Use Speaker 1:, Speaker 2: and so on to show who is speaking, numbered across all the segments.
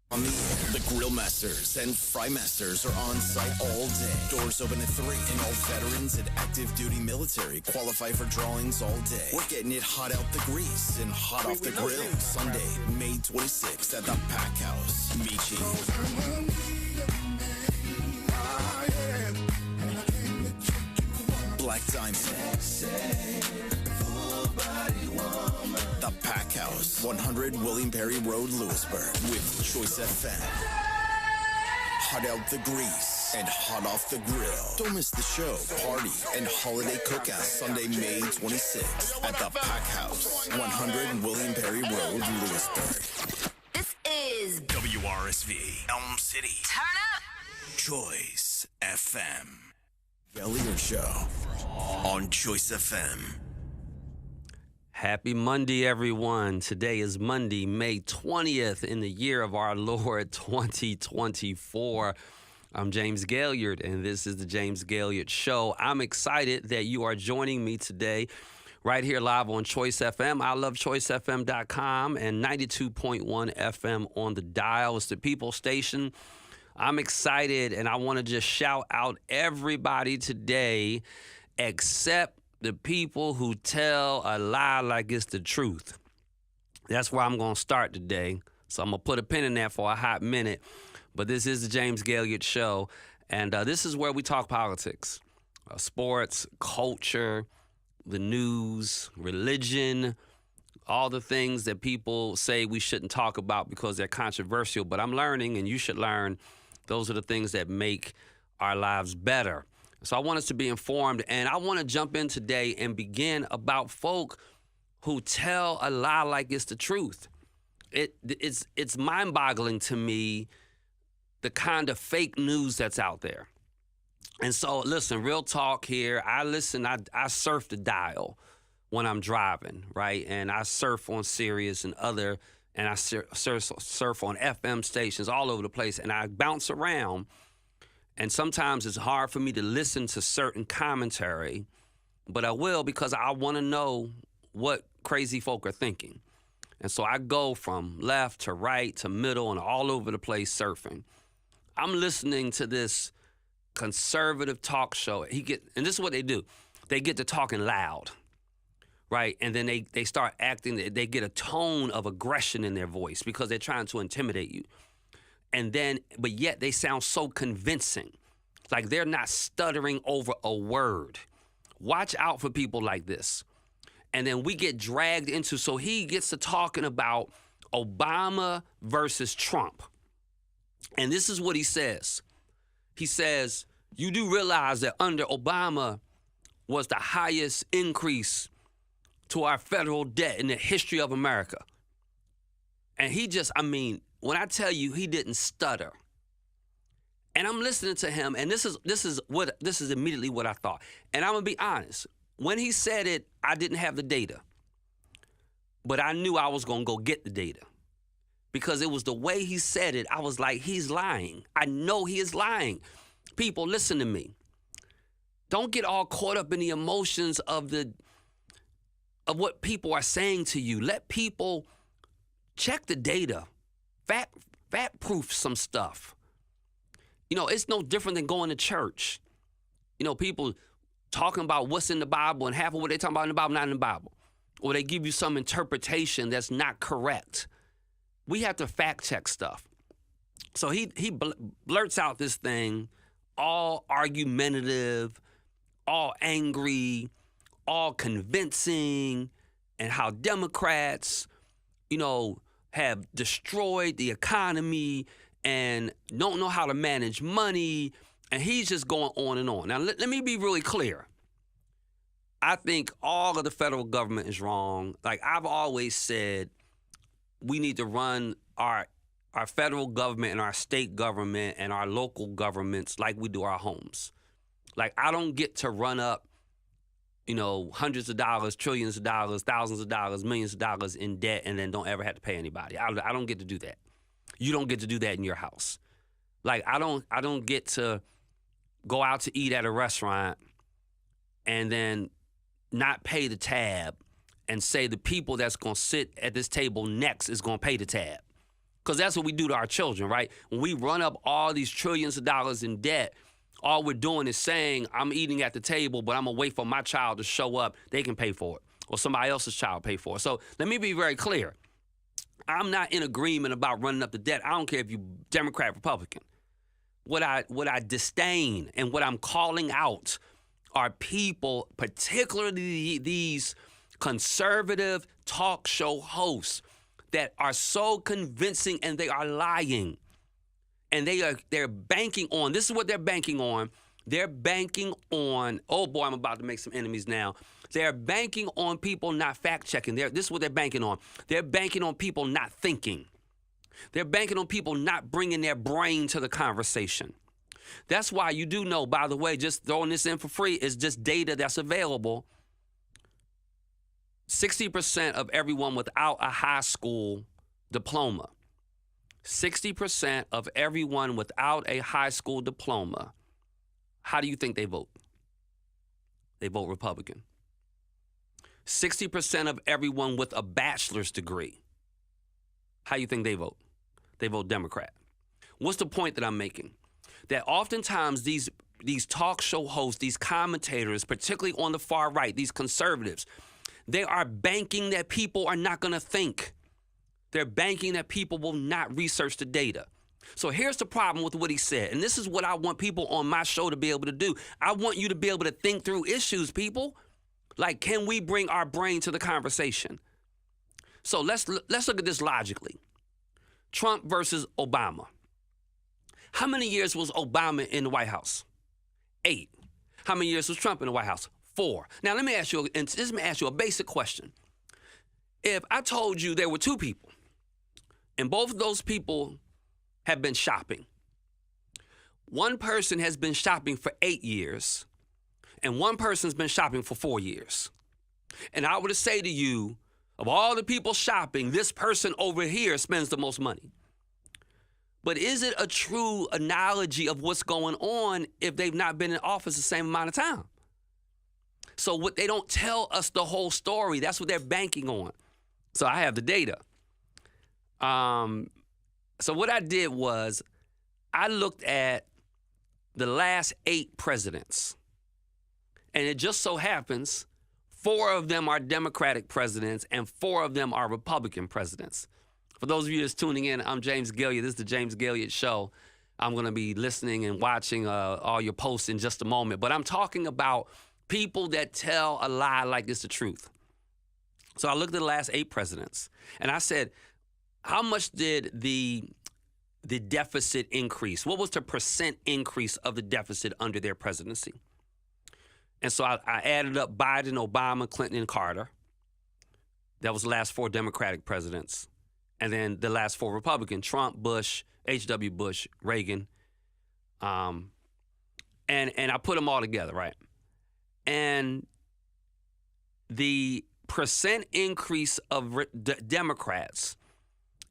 Speaker 1: On the air, the grill masters and fry masters are on site all day. Doors open at 3, and all veterans and active duty military qualify for drawings all day. We're getting it hot out the grease and hot off the grill. Sunday, May 26th at the Pack House. Michi. Black Diamond. The Pack House, 100 William Perry Road, Lewisburg, with Choice FM. Hot out the grease and hot off the grill. Don't miss the show, party, and holiday cookout Sunday, May 26th at the Pack House, 100 William Perry Road, Lewisburg.
Speaker 2: This is
Speaker 1: WRSV, Elm City.
Speaker 2: Turn Up.
Speaker 1: Choice FM. Gailliard Show on Choice FM.
Speaker 3: Happy Monday, everyone. Today is Monday, May 20th in the year of our Lord 2024. I'm James Gailliard, and this is the James Gailliard Show. I'm excited that you are joining me today right here live on Choice FM. I love choicefm.com and 92.1 FM on the dial. It's the People Station. I'm excited, and I want to just shout out everybody today except the people who tell a lie like it's the truth. That's where I'm going to start today. So I'm going to put a pin in that for a hot minute. But this is the James Gailliard Show. And this is where we talk politics, sports, culture, the news, religion, all the things that people say we shouldn't talk about because they're controversial. But I'm learning, and you should learn, those are the things that make our lives better. So I want us to be informed, and I want to jump in today and begin about folk who tell a lie like it's the truth. It's mind-boggling to me, the kind of fake news that's out there. And so, listen, real talk here. I surf the dial when I'm driving, right? And I surf on Sirius and I surf on FM stations all over the place, and I bounce around. And sometimes it's hard for me to listen to certain commentary, but I will because I want to know what crazy folk are thinking. And so I go from left to right to middle and all over the place surfing. I'm listening to this conservative talk show. And this is what they do. They get to talking loud, right? And then they start acting, they get a tone of aggression in their voice because they're trying to intimidate you. But yet they sound so convincing, like they're not stuttering over a word. Watch out for people like this. And then we get dragged into, so he gets to talking about Obama versus Trump. And this is what he says. He says, you do realize that under Obama was the highest increase to our federal debt in the history of America. And when I tell you he didn't stutter, and I'm listening to him, and this is immediately what I thought. And I'm gonna be honest, when he said it, I didn't have the data, but I knew I was gonna go get the data because it was the way he said it. I was like, he's lying. I know he is lying. People, listen to me. Don't get all caught up in the emotions of what people are saying to you. Let people check the data. Fact proof some stuff. It's no different than going to church. People talking about what's in the Bible and half of what they talking about in the Bible, not in the Bible. Or they give you some interpretation that's not correct. We have to fact check stuff. So he blurts out this thing, all argumentative, all angry, all convincing, and how Democrats, have destroyed the economy and don't know how to manage money. And he's just going on and on. Now, let me be really clear. I think all of the federal government is wrong. Like I've always said, we need to run our federal government and our state government and our local governments like we do our homes. Like I don't get to run up, hundreds of dollars, trillions of dollars, thousands of dollars, millions of dollars in debt and then don't ever have to pay anybody. I don't get to do that. You don't get to do that in your house. Like I don't get to go out to eat at a restaurant and then not pay the tab and say the people that's going to sit at this table next is going to pay the tab. Because that's what we do to our children, right? When we run up all these trillions of dollars in debt, all we're doing is saying, I'm eating at the table, but I'm going to wait for my child to show up. They can pay for it. Or somebody else's child pay for it. So let me be very clear. I'm not in agreement about running up the debt. I don't care if you Democrat, Republican. What I disdain and what I'm calling out are people, particularly these conservative talk show hosts that are so convincing and they are lying. And they're banking on, this is what they're banking on. They're banking on, oh boy, I'm about to make some enemies now. They're banking on people not fact-checking. This is what they're banking on. They're banking on people not thinking. They're banking on people not bringing their brain to the conversation. That's why you do know, by the way, just throwing this in for free is just data that's available. 60% of everyone without a high school diploma, 60% of everyone without a high school diploma, how do you think they vote? They vote Republican. 60% of everyone with a bachelor's degree, how do you think they vote? They vote Democrat. What's the point that I'm making? That oftentimes these talk show hosts, these commentators, particularly on the far right, these conservatives, they are banking that people are not going to think. They're banking that people will not research the data. So here's the problem with what he said, and this is what I want people on my show to be able to do. I want you to be able to think through issues, people. Like, can we bring our brain to the conversation? So let's look at this logically. Trump versus Obama. How many years was Obama in the White House? 8. How many years was Trump in the White House? 4. Now, let me ask you a basic question. If I told you there were 2 people, and both of those people have been shopping, one person has been shopping for 8 years, and one person's been shopping for 4 years, and I were to say to you, of all the people shopping, this person over here spends the most money. But is it a true analogy of what's going on if they've not been in office the same amount of time? So what they don't tell us the whole story, that's what they're banking on. So I have the data. So what I did was I looked at the last 8 presidents. And it just so happens 4 of them are Democratic presidents and 4 of them are Republican presidents. For those of you that's tuning in, I'm James Gailliard. This is the James Gailliard Show. I'm going to be listening and watching all your posts in just a moment. But I'm talking about people that tell a lie like it's the truth. So I looked at the last 8 presidents, and I said, how much did the deficit increase? What was the percent increase of the deficit under their presidency? And so I added up Biden, Obama, Clinton, and Carter. That was the last 4 Democratic presidents. And then the last 4 Republican, Trump, Bush, H.W. Bush, Reagan. And I put them all together, right? And the percent increase of Democrats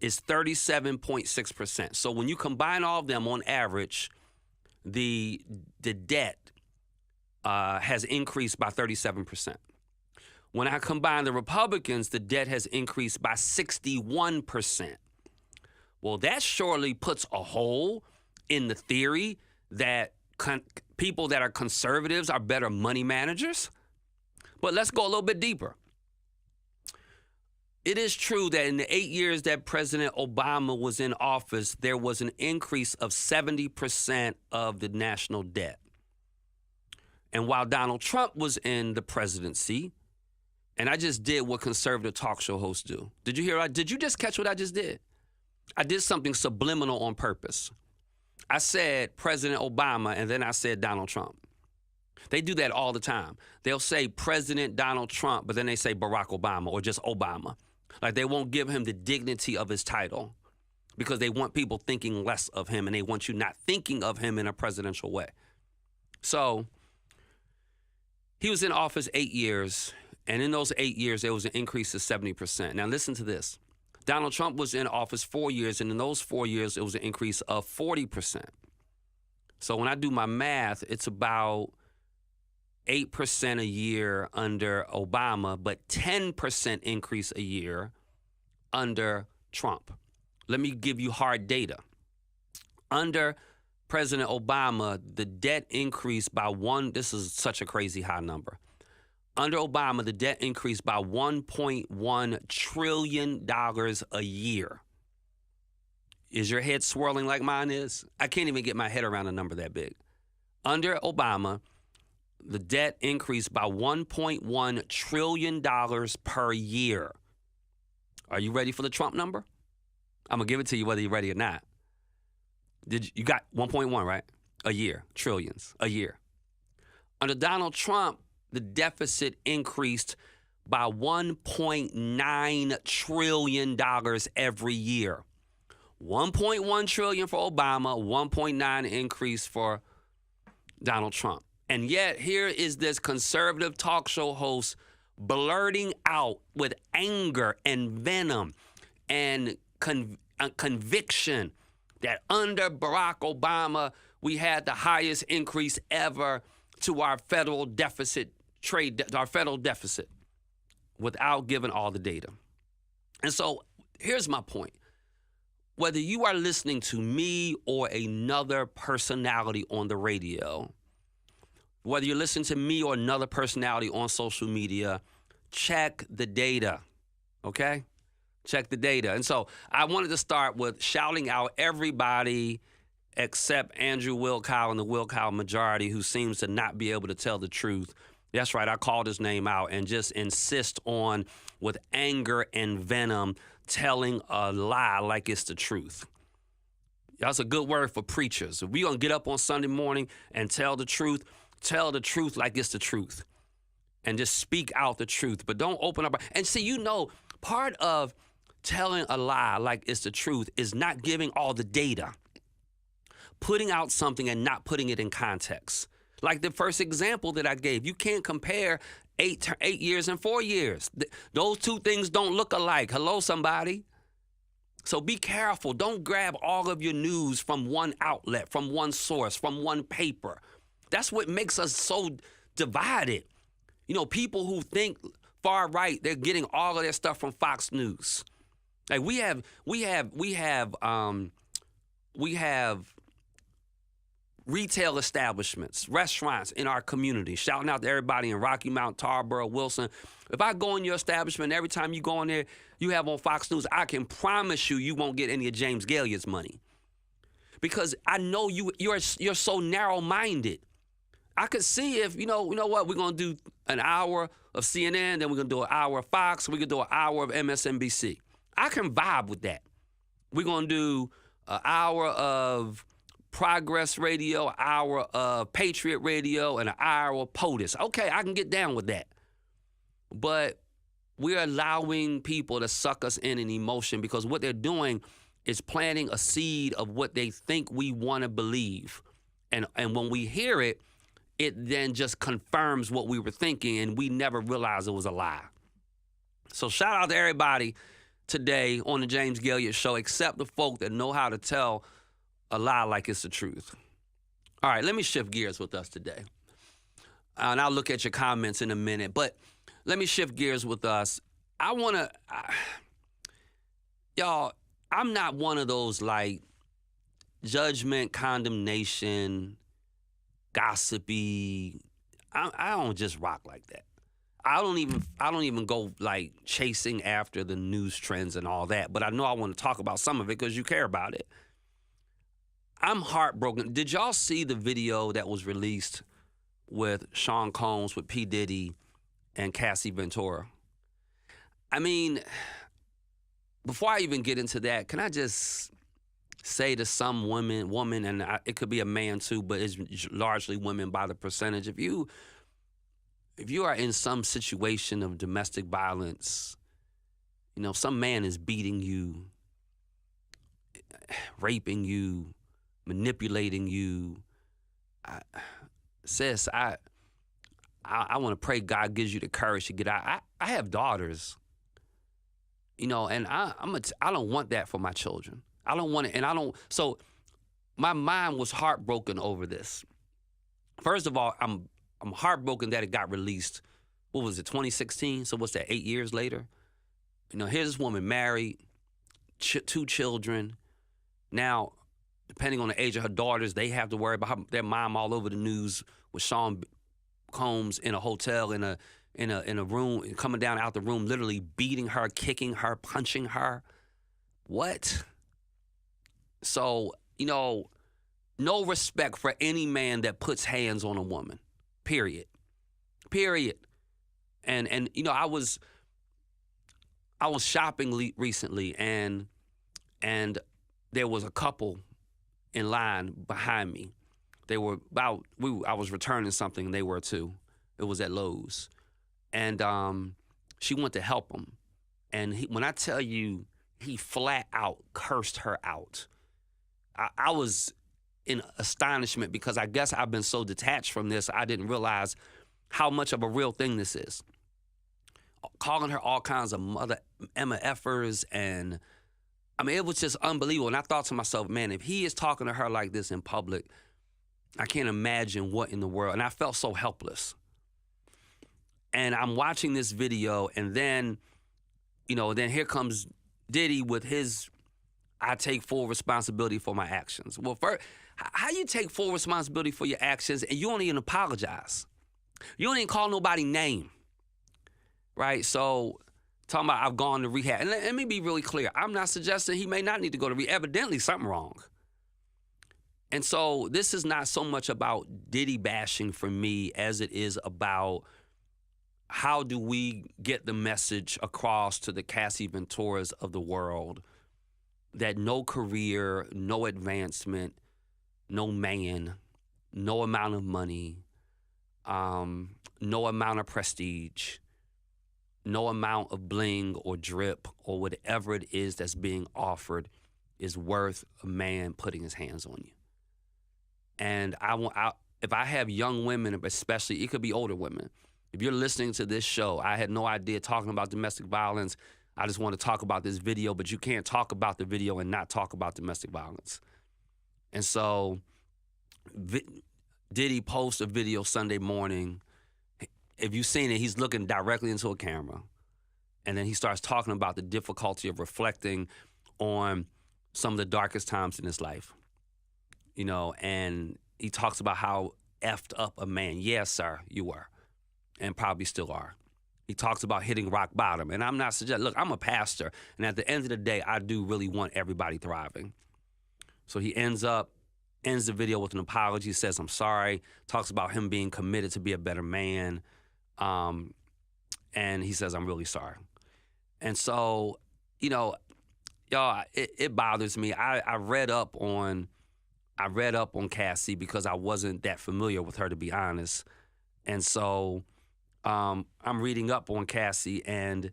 Speaker 3: is 37.6%. So when you combine all of them on average, the debt has increased by 37%. When I combine the Republicans, the debt has increased by 61%. Well, that surely puts a hole in the theory that people that are conservatives are better money managers. But let's go a little bit deeper. It is true that in the 8 years that President Obama was in office, there was an increase of 70% of the national debt. And while Donald Trump was in the presidency, and I just did what conservative talk show hosts do. Did you hear? Did you just catch what I just did? I did something subliminal on purpose. I said President Obama, and then I said Donald Trump. They do that all the time. They'll say President Donald Trump, but then they say Barack Obama or just Obama. Like they won't give him the dignity of his title because they want people thinking less of him and they want you not thinking of him in a presidential way. So he was in office 8 years, and in those 8 years, there was an increase of 70%. Now listen to this. Donald Trump was in office 4 years, and in those 4 years, it was an increase of 40%. So when I do my math, it's about 8% a year under Obama, but 10% increase a year under Trump. Let me give you hard data. Under President Obama, the debt increased by this is such a crazy high number. Under Obama, the debt increased by $1.1 trillion a year. Is your head swirling like mine is? I can't even get my head around a number that big. Under Obama, the debt increased by $1.1 trillion per year. Are you ready for the Trump number? I'm going to give it to you whether you're ready or not. You got 1.1, right? A year, trillions, a year. Under Donald Trump, the deficit increased by $1.9 trillion every year. 1.1 trillion for Obama, 1.9 increase for Donald Trump. And yet here is this conservative talk show host blurting out with anger and venom and conviction that under Barack Obama, we had the highest increase ever to our federal deficit, our federal deficit, without giving all the data. And so here's my point. Whether you are listening to me or another personality on the radio, whether you're listening to me or another personality on social media, check the data, okay? Check the data. And so I wanted to start with shouting out everybody except Andrew Wilkow and the Wilkow majority who seems to not be able to tell the truth. That's right, I called his name out and just insist on, with anger and venom, telling a lie like it's the truth. That's a good word for preachers. If we're going to get up on Sunday morning and tell the truth like it's the truth. And just speak out the truth. But don't open up. And see, part of telling a lie like it's the truth is not giving all the data. Putting out something and not putting it in context. Like the first example that I gave. You can't compare 8 years and 4 years. Those two things don't look alike. Hello, somebody. So be careful. Don't grab all of your news from one outlet, from one source, from one paper. That's what makes us so divided. People who think far right, they're getting all of their stuff from Fox News. Like we have retail establishments, restaurants in our community. Shouting out to everybody in Rocky Mount, Tarboro, Wilson. If I go in your establishment, every time you go in there, you have on Fox News, I can promise you won't get any of James Gailliard's money. Because I know you're so narrow-minded. I could see if, you know what, we're going to do an hour of CNN, then we're going to do an hour of Fox, we're going to do an hour of MSNBC. I can vibe with that. We're going to do an hour of Progress Radio, an hour of Patriot Radio, and an hour of POTUS. Okay, I can get down with that. But we're allowing people to suck us in an emotion because what they're doing is planting a seed of what they think we want to believe. And when we hear it, it then just confirms what we were thinking, and we never realized it was a lie. So shout out to everybody today on the James Gailliard Show, except the folk that know how to tell a lie like it's the truth. All right, let me shift gears with us today. And I'll look at your comments in a minute, but let me shift gears with us. Y'all, I'm not one of those like judgment, condemnation, gossipy. I don't just rock like that. I don't even go like chasing after the news trends and all that, but I know I want to talk about some of it because you care about it. I'm heartbroken. Did y'all see the video that was released with Sean Combs, with P. Diddy, and Cassie Ventura? I mean, before I even get into that, can I just say to some woman, and it could be a man too, but it's largely women by the percentage. If you are in some situation of domestic violence, some man is beating you, raping you, manipulating you, sis, I want to pray God gives you the courage to get out. I have daughters, and I don't want that for my children. I don't want it, and I don't. So my mind was heartbroken over this. First of all, I'm heartbroken that it got released. What was it, 2016? So what's that, 8 years later? Here's this woman married, 2 children. Now, depending on the age of her daughters, they have to worry about their mom all over the news with Sean Combs in a hotel in a room, coming down out the room, literally beating her, kicking her, punching her. What? So, no respect for any man that puts hands on a woman. Period. And I was shopping recently, and there was a couple in line behind me. They were I was returning something, and they were too. It was at Lowe's. And she went to help him. And when I tell you, he flat out cursed her out. I was in astonishment because I guess I've been so detached from this, I didn't realize how much of a real thing this is. Calling her all kinds of mother MFers, and I mean, it was just unbelievable. And I thought to myself, man, if he is talking to her like this in public, I can't imagine what in the world. And I felt so helpless. And I'm watching this video, and then, then here comes Diddy with his, I take full responsibility for my actions. Well, first, how you take full responsibility for your actions and you don't even apologize? You don't even call nobody name, right? So, talking about I've gone to rehab. And let me be really clear. I'm not suggesting he may not need to go to rehab. Evidently, something wrong. And so this is not so much about Diddy bashing for me as it is about how do we get the message across to the Cassie Venturas of the world that no career, no advancement, no man, no amount of money, no amount of prestige, no amount of bling or drip or whatever it is that's being offered is worth a man putting his hands on you. And if I have young women, especially, it could be older women. If you're listening to this show, I had no idea talking about domestic violence. I just want to talk about this video, but you can't talk about the video and not talk about domestic violence. And so Diddy post a video Sunday morning. If you've seen it, he's looking directly into a camera. And then he starts talking about the difficulty of reflecting on some of the darkest times in his life. And he talks about how effed up a man. Yes, sir, you were, and probably still are. He talks about hitting rock bottom. And I'm not suggesting, look, I'm a pastor, and at the end of the day, I do really want everybody thriving. So he ends the video with an apology, says, I'm sorry, talks about him being committed to be a better man. And he says, I'm really sorry. And so, y'all, it bothers me. I read up on Cassie because I wasn't that familiar with her, to be honest. And so I'm reading up on Cassie, and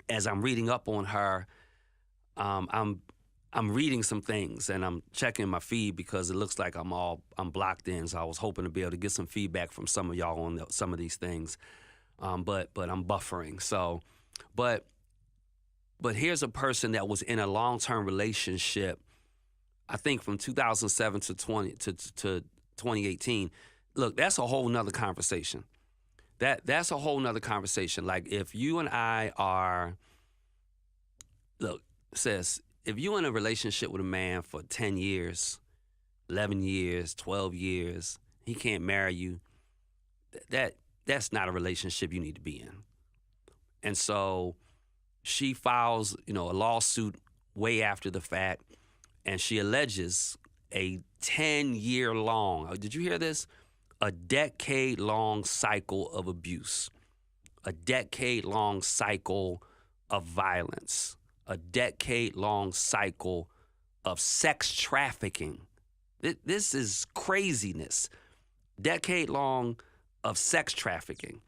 Speaker 3: as I'm reading up on her, I'm reading some things, and I'm checking my feed because it looks like I'm blocked in. So I was hoping to be able to get some feedback from some of y'all on some of these things, but I'm buffering. So, but here's a person that was in a long-term relationship, I think from 2007 to 2018. Look, that's a whole nother conversation. That's a whole nother conversation. Like, if you and I are, look, sis, if you're in a relationship with a man for 10 years, 11 years, 12 years, he can't marry you, that's not a relationship you need to be in. And so she files, a lawsuit way after the fact, and she alleges a 10-year-long, did you hear this? A decade-long cycle of abuse, a decade-long cycle of violence, a decade-long cycle of sex trafficking. This is craziness. Decade-long of sex trafficking.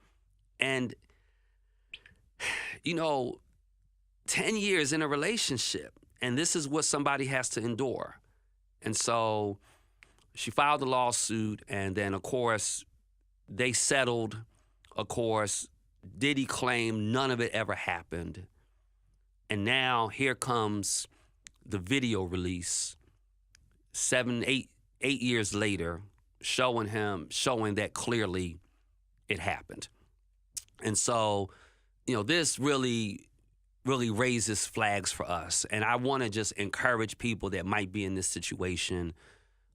Speaker 3: And, 10 years in a relationship, and this is what somebody has to endure. And so she filed a lawsuit, and then, of course, they settled. Of course, Diddy claimed none of it ever happened. And now here comes the video release eight years later, showing that clearly it happened. And so, this really raises flags for us. And I want to just encourage people that might be in this situation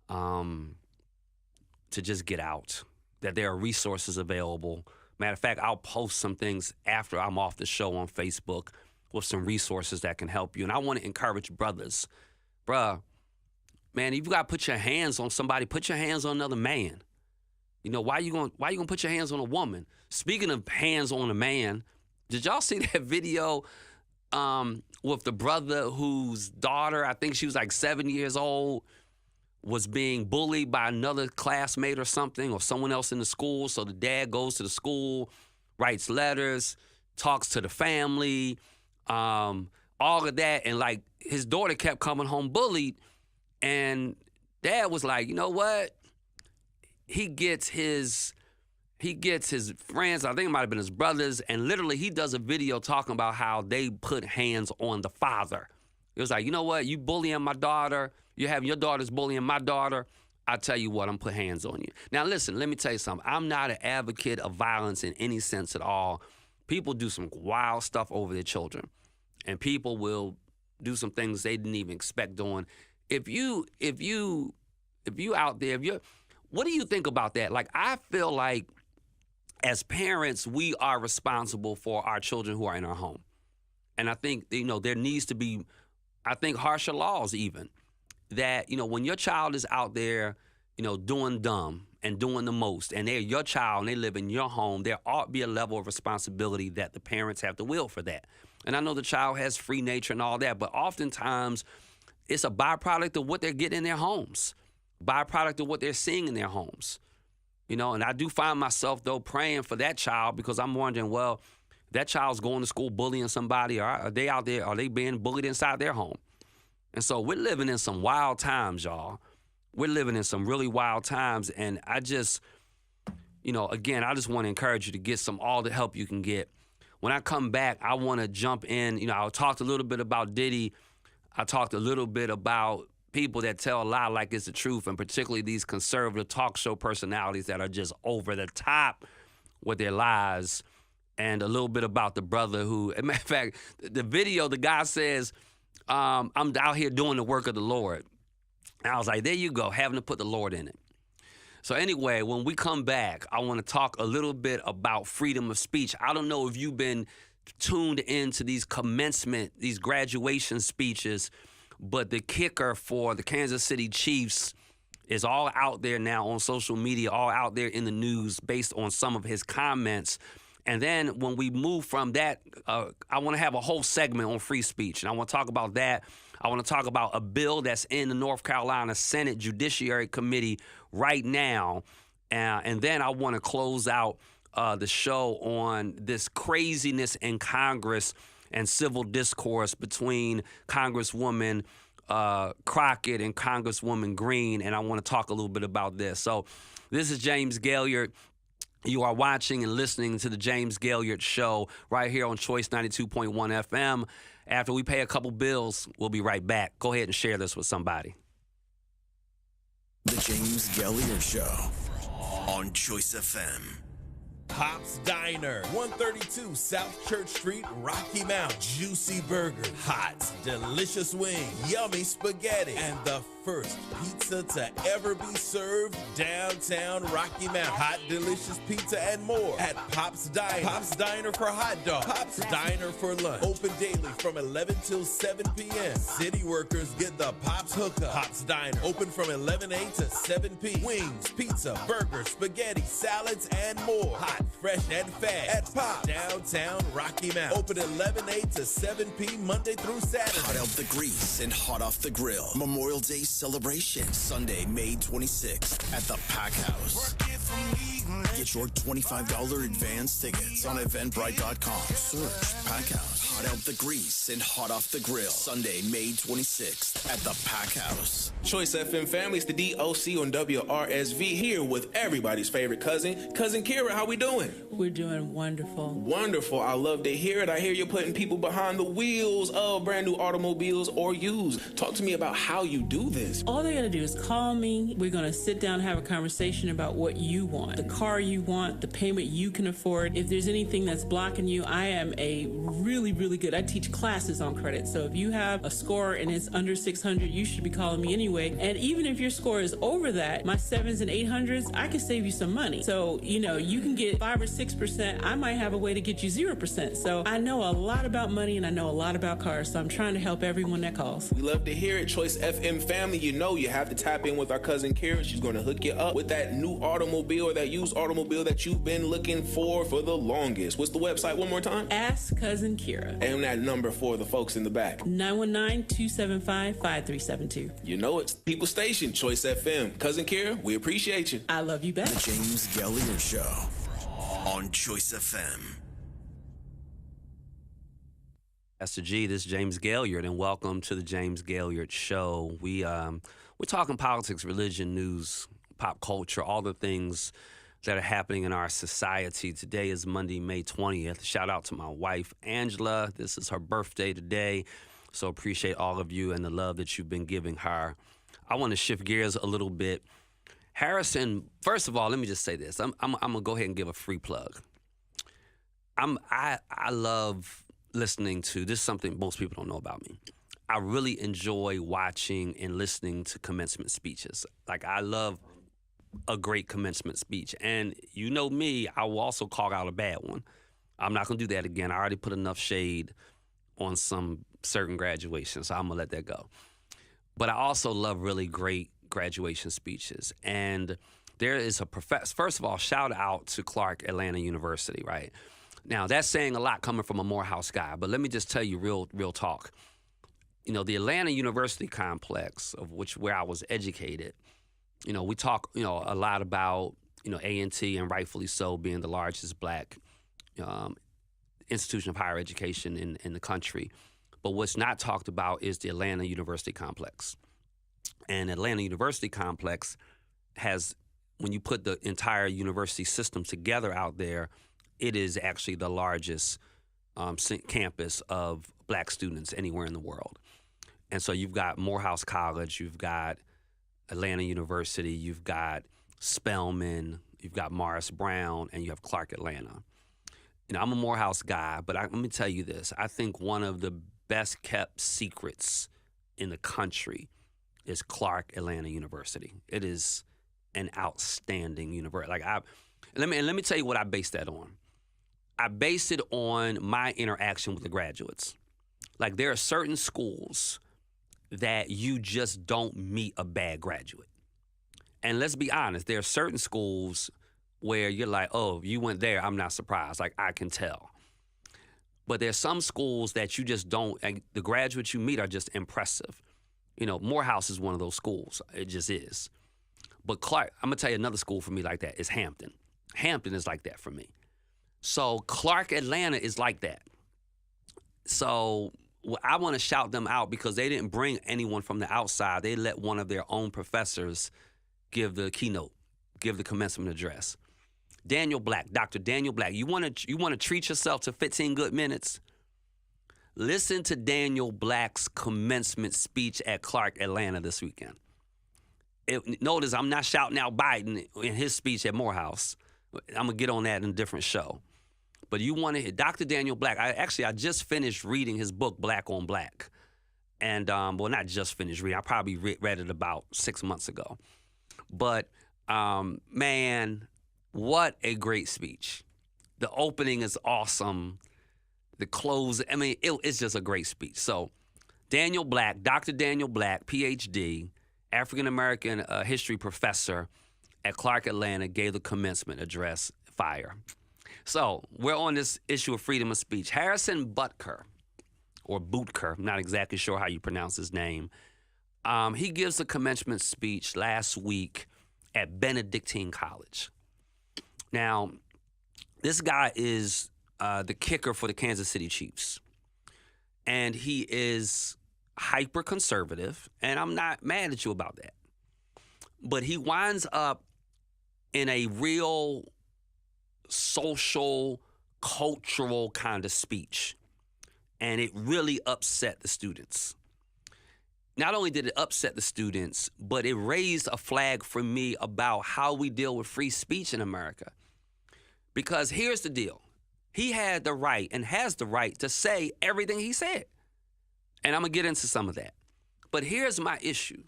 Speaker 3: to just get out, that there are resources available. Matter of fact, I'll post some things after I'm off the show on Facebook with some resources that can help you. And I want to encourage brothers. Bruh, man, if you got to put your hands on somebody, put your hands on another man. Why you gonna put your hands on a woman? Speaking of hands on a man, did y'all see that video with the brother whose daughter, I think she was like 7 years old, was being bullied by another classmate or something, or someone else in the school? So the dad goes to the school, writes letters, talks to the family, all of that. And like his daughter kept coming home bullied. And dad was like, you know what? He gets his friends, I think it might have been his brothers, and literally he does a video talking about how they put hands on the father. It was like, you know what? You bullying my daughter. You having your daughter's bullying my daughter. I tell you what, I'm put hands on you. Now listen, let me tell you something. I'm not an advocate of violence in any sense at all. People do some wild stuff over their children, and people will do some things they didn't even expect doing. If you out there, what do you think about that? Like, I feel like as parents, we are responsible for our children who are in our home. And I think, there needs to be, harsher laws even. That, when your child is out there, doing dumb and doing the most, and they're your child and they live in your home, there ought to be a level of responsibility that the parents have to will for that. And I know the child has free nature and all that, but oftentimes it's a byproduct of what they're getting in their homes, byproduct of what they're seeing in their homes. And I do find myself, though, praying for that child, because I'm wondering, well, that child's going to school bullying somebody, or are they out there, are they being bullied inside their home? And so we're living in some wild times, y'all. We're living in some really wild times. And I just, again, I just want to encourage you to get all the help you can get. When I come back, I want to jump in. I talked a little bit about Diddy. I talked a little bit about people that tell a lie like it's the truth, and particularly these conservative talk show personalities that are just over the top with their lies, and a little bit about the brother who, as a matter of fact, the video, the guy says, I'm out here doing the work of the Lord. And I was like, there you go, having to put the Lord in it. So anyway, when we come back, I want to talk a little bit about freedom of speech. I don't know if you've been tuned into these graduation speeches, but the kicker for the Kansas City Chiefs is all out there now on social media, all out there in the news based on some of his comments. And then when we move from that, I want to have a whole segment on free speech. And I want to talk about that. I want to talk about a bill that's in the North Carolina Senate Judiciary Committee right now. And then I want to close out the show on this craziness in Congress and civil discourse between Congresswoman Crockett and Congresswoman Green, and I want to talk a little bit about this. So this is James Gailliard. You are watching and listening to the James Gailliard Show right here on Choice 92.1 FM. After we pay a couple bills, we'll be right back. Go ahead and share this with somebody.
Speaker 1: The James Gailliard Show on Choice FM.
Speaker 2: Pop's Diner, 132 South Church Street, Rocky Mount. Juicy burger, hot, delicious wing, yummy spaghetti, and the first pizza to ever be served downtown Rocky Mount. Hot, delicious pizza and more at Pop's Diner. Pop's Diner for hot dogs. Pop's Diner for lunch. Open daily from 11 till 7 p.m. City workers get the Pop's hookup. Pop's Diner, open from 11 a.m. to 7 p.m. Wings, pizza, burgers, spaghetti, salads, and more. Hot, fresh, and fast at Pop's downtown Rocky Mount. Open 11 a.m. to 7 p.m. Monday through Saturday.
Speaker 1: Hot out the grease and hot off the grill. Memorial Day celebration, Sunday, May 26th at the Pack House. Get your $25 advance tickets on Eventbrite.com. Search Pack House, Hot Out the Grease, and Hot Off the Grill. Sunday, May 26th at the Pack House.
Speaker 4: Choice FM family, it's the DOC on WRSV here with everybody's favorite cousin Kira. How we doing?
Speaker 5: We're doing wonderful.
Speaker 4: Wonderful. I love to hear it. I hear you're putting people behind the wheels of brand new automobiles or used. Talk to me about how you do this.
Speaker 5: All they gotta do is call me. We're gonna sit down and have a conversation about what you want, the car you want, the payment you can afford. If there's anything that's blocking you, I am a really good, I teach classes on credit. So if you have a score and it's under 600, you should be calling me anyway. And even if your score is over that, my 7s and 800s, I can save you some money. So, you can get 5 or 6%. I might have a way to get you 0%. So I know a lot about money and I know a lot about cars. So I'm trying to help everyone that calls.
Speaker 4: We love to hear it. Choice FM family, you have to tap in with our cousin Kira. She's going to hook you up with that new automobile or that used automobile that you've been looking for the longest. What's the website one more time?
Speaker 5: Ask Cousin Kira.
Speaker 4: And that number for the folks in the back.
Speaker 5: 919-275-5372.
Speaker 4: You know it's People Station, Choice FM. Cousin Kira, we appreciate you.
Speaker 5: I love you back.
Speaker 1: The James Gailliard Show on Choice FM.
Speaker 3: Pastor G, this is James Gailliard, and welcome to the James Gailliard Show. We're talking politics, religion, news, pop culture, all the things that are happening in our society. Today is Monday, May 20th. Shout out to my wife, Angela. This is her birthday today, so appreciate all of you and the love that you've been giving her. I want to shift gears a little bit. Harrison, first of all, let me just say this. I'm going to go ahead and give a free plug. I love listening to, this is something most people don't know about me. I really enjoy watching and listening to commencement speeches. Like, I love a great commencement speech. And you know me, I will also call out a bad one. I'm not going to do that again. I already put enough shade on some certain graduations, so I'm going to let that go. But I also love really great graduation speeches. And there is a professor, first of all, shout out to Clark Atlanta University, right? Now, that's saying a lot coming from a Morehouse guy, but let me just tell you real talk. The Atlanta University complex, of where I was educated, we talk, a lot about, A&T, and rightfully so, being the largest black institution of higher education in the country. But what's not talked about is the Atlanta University complex. And Atlanta University complex has, when you put the entire university system together out there, it is actually the largest campus of black students anywhere in the world. And so you've got Morehouse College, you've got Atlanta University, you've got Spelman, you've got Morris Brown, and you have Clark Atlanta. I'm a Morehouse guy, but let me tell you this. I think one of the best kept secrets in the country is Clark Atlanta University. It is an outstanding university. Let me tell you what I based that on. I based it on my interaction with the graduates. Like, there are certain schools that you just don't meet a bad graduate. And let's be honest, there are certain schools where you're like, oh, you went there, I'm not surprised. Like, I can tell. But there's some schools that you just don't, and the graduates you meet are just impressive. Morehouse is one of those schools. It just is. But Clark, I'm going to tell you another school for me like that is Hampton. Hampton is like that for me. So Clark Atlanta is like that. So I want to shout them out because they didn't bring anyone from the outside. They let one of their own professors give the keynote, give the commencement address. Daniel Black, Dr. Daniel Black. You want to treat yourself to 15 good minutes? Listen to Daniel Black's commencement speech at Clark Atlanta this weekend. Notice I'm not shouting out Biden in his speech at Morehouse. I'm going to get on that in a different show. But you want to hear Dr. Daniel Black. I just finished reading his book, Black on Black. And, not just finished reading. I probably read it about 6 months ago. But, man, what a great speech. The opening is awesome. The close, it's just a great speech. So Daniel Black, Dr. Daniel Black, PhD, African-American history professor at Clark Atlanta, gave the commencement address. Fire. So we're on this issue of freedom of speech. Harrison Butker, or Bootker, I'm not exactly sure how you pronounce his name. He gives a commencement speech last week at Benedictine College. Now, this guy is the kicker for the Kansas City Chiefs. And he is hyper conservative, and I'm not mad at you about that. But he winds up in a real social, cultural kind of speech. And it really upset the students. Not only did it upset the students, but it raised a flag for me about how we deal with free speech in America. Because here's the deal. He had the right and has the right to say everything he said. And I'm going to get into some of that. But here's my issue.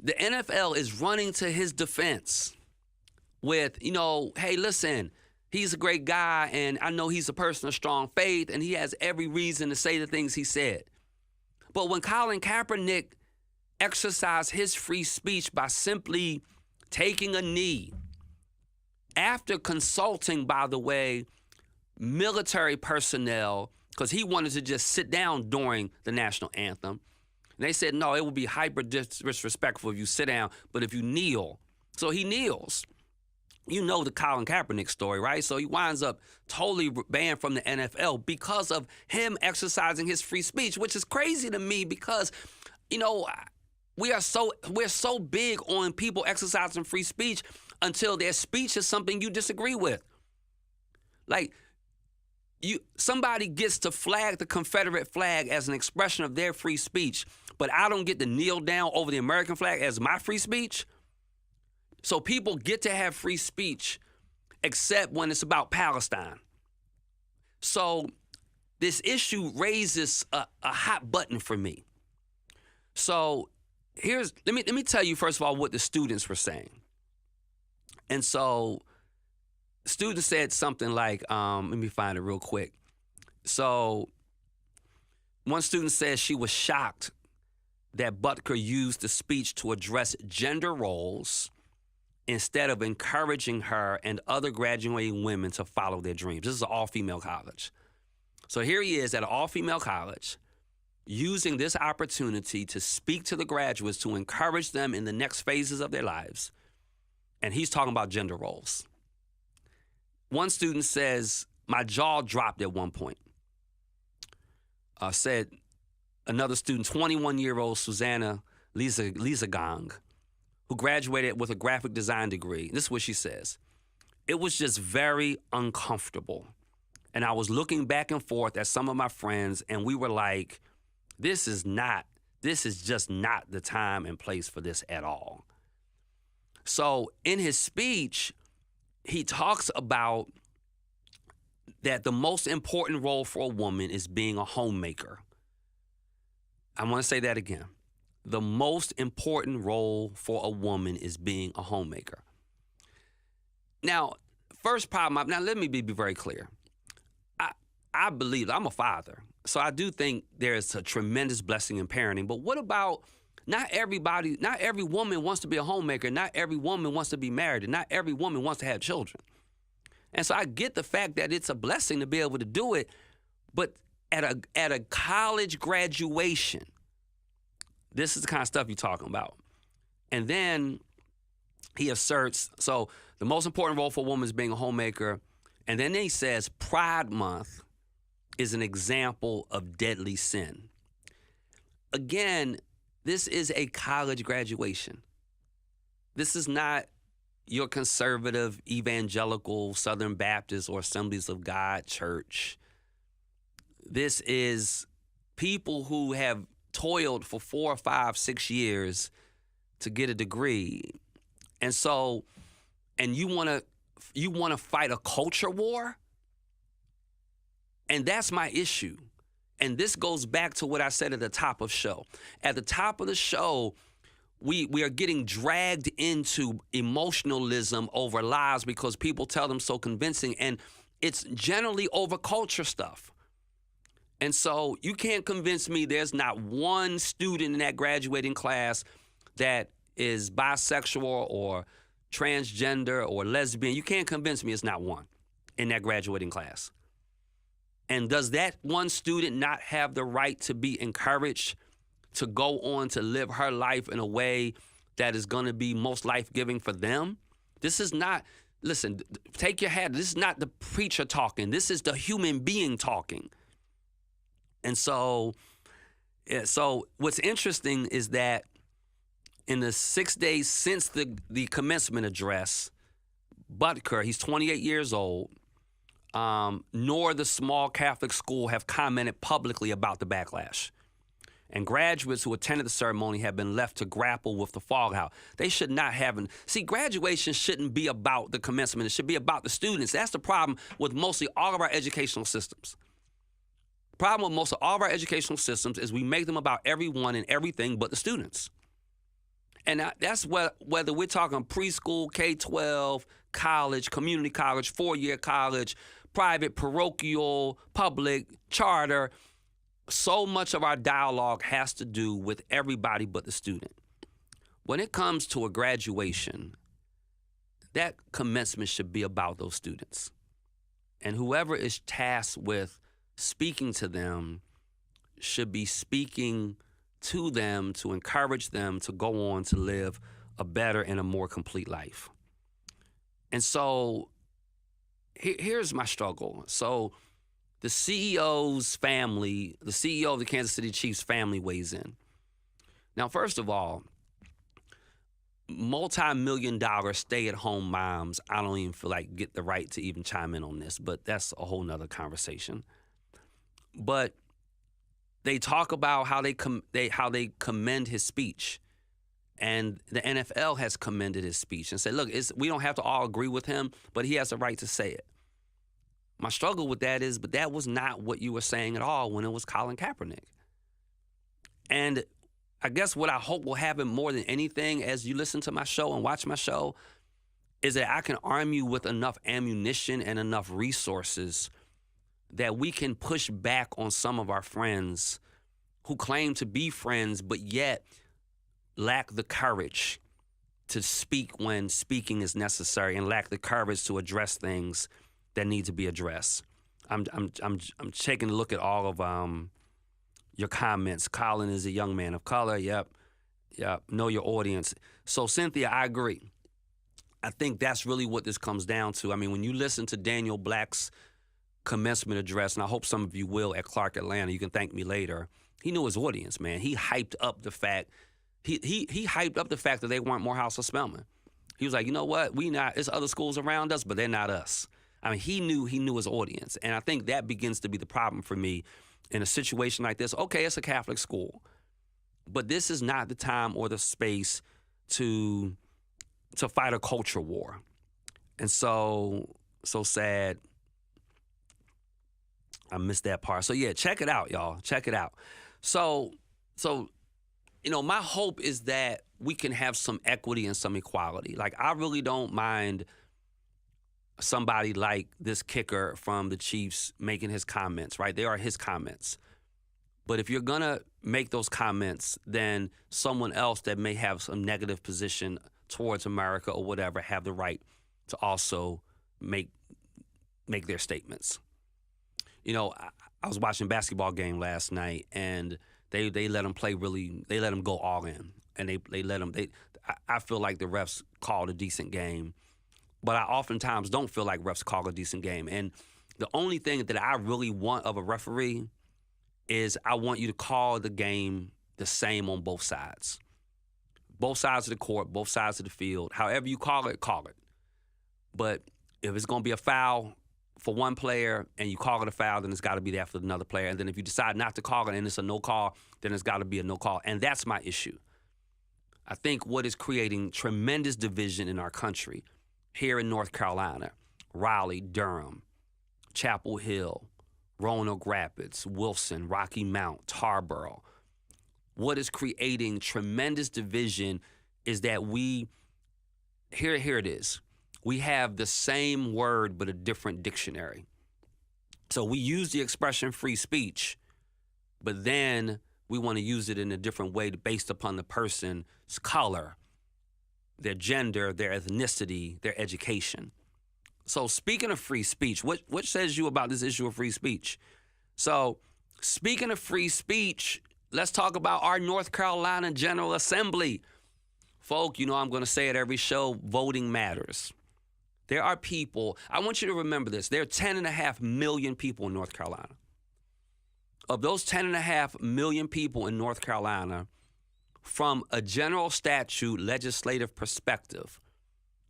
Speaker 3: The NFL is running to his defense with, hey, listen, he's a great guy, and I know he's a person of strong faith, and he has every reason to say the things he said. But when Colin Kaepernick exercised his free speech by simply taking a knee, after consulting, by the way, military personnel, because he wanted to just sit down during the national anthem. And they said, no, it would be hyper disrespectful if you sit down, but if you kneel. So he kneels. You know the Colin Kaepernick story, right? So he winds up totally banned from the NFL because of him exercising his free speech, which is crazy to me because, we're so big on people exercising free speech until their speech is something you disagree with. Like, somebody gets to flag the Confederate flag as an expression of their free speech, but I don't get to kneel down over the American flag as my free speech. So people get to have free speech except when it's about Palestine. So this issue raises a hot button for me. So let me tell you first of all what the students were saying. And so students said something like, let me find it real quick. So one student said she was shocked that Butker used the speech to address gender roles instead of encouraging her and other graduating women to follow their dreams. This is an all-female college. So here he is at an all-female college using this opportunity to speak to the graduates to encourage them in the next phases of their lives. And he's talking about gender roles. One student says, my jaw dropped at one point. Said another student, 21-year-old Susanna Lizagang, who graduated with a graphic design degree. This is what she says. It was just very uncomfortable. And I was looking back and forth at some of my friends, and we were like, this is just not the time and place for this at all. So in his speech, he talks about that the most important role for a woman is being a homemaker. I want to say that again. The most important role for a woman is being a homemaker. Now, first problem, now let me be very clear. I believe, I'm a father, so I do think there's a tremendous blessing in parenting, but what about not every woman wants to be a homemaker, not every woman wants to be married, and not every woman wants to have children. And so I get the fact that it's a blessing to be able to do it, but at a college graduation, this is the kind of stuff you're talking about. And then he asserts, so the most important role for a woman is being a homemaker. And then he says Pride Month is an example of deadly sin. Again, this is a college graduation. This is not your conservative, evangelical, Southern Baptist or Assemblies of God church. This is people who have toiled for 4 or 5, 6 years to get a degree. And so, and you want to fight a culture war? And that's my issue. And this goes back to what I said at the top of the show. At the top of the show, we are getting dragged into emotionalism over lies because people tell them so convincing, and it's generally over culture stuff. And so you can't convince me there's not one student in that graduating class that is bisexual or transgender or lesbian. You can't convince me it's not one in that graduating class. And does that one student not have the right to be encouraged to go on to live her life in a way that is going to be most life-giving for them? This is not listen, take your hat. This is not the preacher talking. This is the human being talking. And so what's interesting is that in the 6 days since the commencement address, Butker, he's 28 years old, nor the small Catholic school have commented publicly about the backlash. And graduates who attended the ceremony have been left to grapple with the fallout. They should not have. See, graduation shouldn't be about the commencement. It should be about the students. That's the problem with mostly all of our educational systems. The problem with most of all of our educational systems is we make them about everyone and everything but the students. And that's whether we're talking preschool, K-12, college, community college, four-year college, private, parochial, public, charter. So much of our dialogue has to do with everybody but the student. When it comes to a graduation, that commencement should be about those students. And whoever is tasked with speaking to them should be speaking to them to encourage them to go on to live a better and a more complete life. And so here's my struggle. So the CEO's family, the CEO of the Kansas City Chiefs family weighs in. Now, first of all, multi-million-dollar stay-at-home moms, I don't even feel like get the right to even chime in on this, but that's a whole nother conversation. But they talk about how they commend his speech, and the NFL has commended his speech and said, look, we don't have to all agree with him, but he has the right to say it. My struggle with that is, but that was not what you were saying at all when it was Colin Kaepernick. And I guess what I hope will happen more than anything as you listen to my show and watch my show is that I can arm you with enough ammunition and enough resources that we can push back on some of our friends who claim to be friends but yet lack the courage to speak when speaking is necessary and lack the courage to address things that need to be addressed. I'm taking a look at all of your comments. Colin is a young man of color. Yep. Know your audience. So Cynthia, I agree. I think that's really what this comes down to. I mean, when you listen to Daniel Black's commencement address, and I hope some of you will at Clark Atlanta, you can thank me later. He knew his audience, man. He hyped up the fact he hyped up the fact that they weren't Morehouse or Spelman. He was like, you know what? There's other schools around us, but they're not us. I mean, he knew his audience. And I think that begins to be the problem for me in a situation like this. Okay, it's a Catholic school, but this is not the time or the space to fight a culture war. And so sad. I missed that part. So yeah, check it out, y'all. Check it out. So my hope is that we can have some equity and some equality. Like, I really don't mind somebody like this kicker from the Chiefs making his comments, right? They are his comments. But if you're going to make those comments, then someone else that may have some negative position towards America or whatever have the right to also make their statements. You know, I was watching a basketball game last night, and they let them play they let them go all in. And they let them, I feel like the refs called a decent game. But I oftentimes don't feel like refs call a decent game. And the only thing that I really want of a referee is I want you to call the game the same on both sides. Both sides of the court, both sides of the field. However you call it, call it. But if it's going to be a foul for one player and you call it a foul, then it's got to be that for another player. And then if you decide not to call it and it's a no call, then it's got to be a no call. And that's my issue. I think what is creating tremendous division in our country here in North Carolina, Raleigh, Durham, Chapel Hill, Roanoke Rapids, Wilson, Rocky Mount, Tarboro. What is creating tremendous division is that here it is. We have the same word but a different dictionary. So we use the expression free speech, but then we want to use it in a different way based upon the person's color, their gender, their ethnicity, their education. So speaking of free speech, what says you about this issue of free speech? So speaking of free speech, let's talk about our North Carolina General Assembly. Folk, you know I'm going to say it every show, voting matters. There are people, I want you to remember this. There are 10.5 million people in North Carolina. Of those 10.5 million people in North Carolina, from a general statute legislative perspective,